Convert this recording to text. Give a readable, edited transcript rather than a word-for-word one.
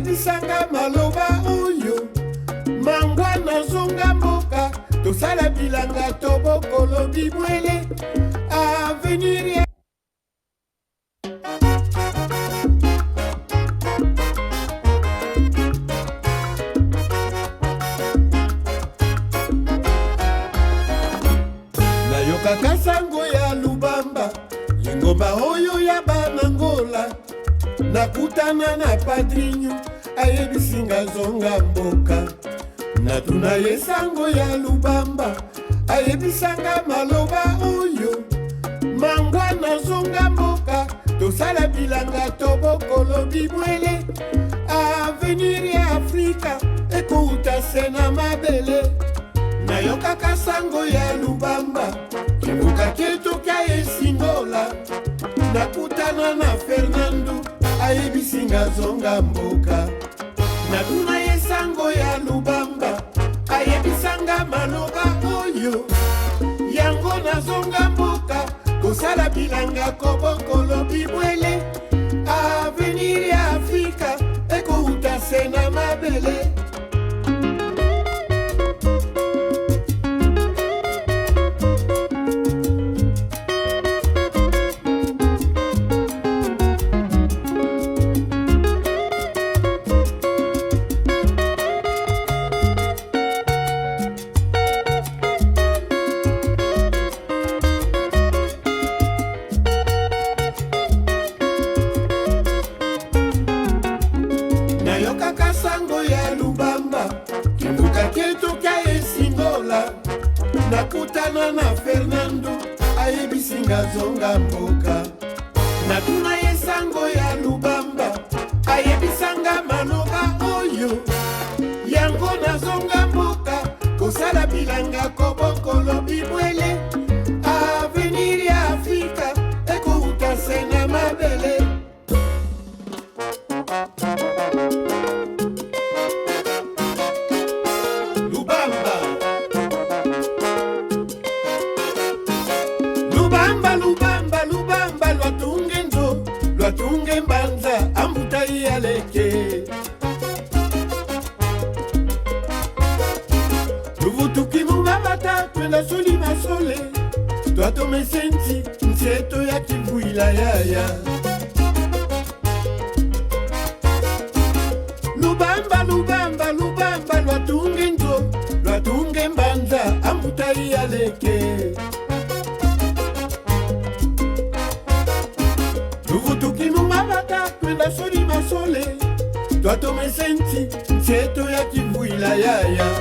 ayebisanga maloba oyo mangwa nazonga mboka tosala bilanga tobokolo bibwele avenir ya nayokaka sango ya lubamba lingomba oyo ya banangola nakutana na padrinyo ayebisinga zonga mboka natuna ye sango ya lubamba ayebisanga maloba oyo mangwa nazonga mboka tosala bilanga tobokolo bibwele avenir ya afrika ekouta se na mabele nayokaka sango ya lubamba kibuka ketoka esingola nakutana na fernando ayebisinga zonga mboka natuna ye sango ya lubamba ayebisanga maloba oyo yango nazonga mboka kosala bilanga kobokolo bibwele avenir ya afrika ekouta se na mabele nayokaka sango ya lubamba kibuka ketoka esingola nakutana na fernando ayebisinga zonga mboka natuna ye sango ya lubamba ayebisanga maloba oyo yango nazonga mboka kosala bilanga kobokolo bibwele avenir ya afrika ekouta se na mabele lubamba lwatunge nzo lwatunge mbanza ambuta iyaleke luvutuki mubabata twenda soli masole twatomesenti nsieto ya kivuila yaya lubamba lwatunge nzo lwatunge mbanza ambuta iyaleke twenda soli masole twatomesenti nsieto ya kivuila yaya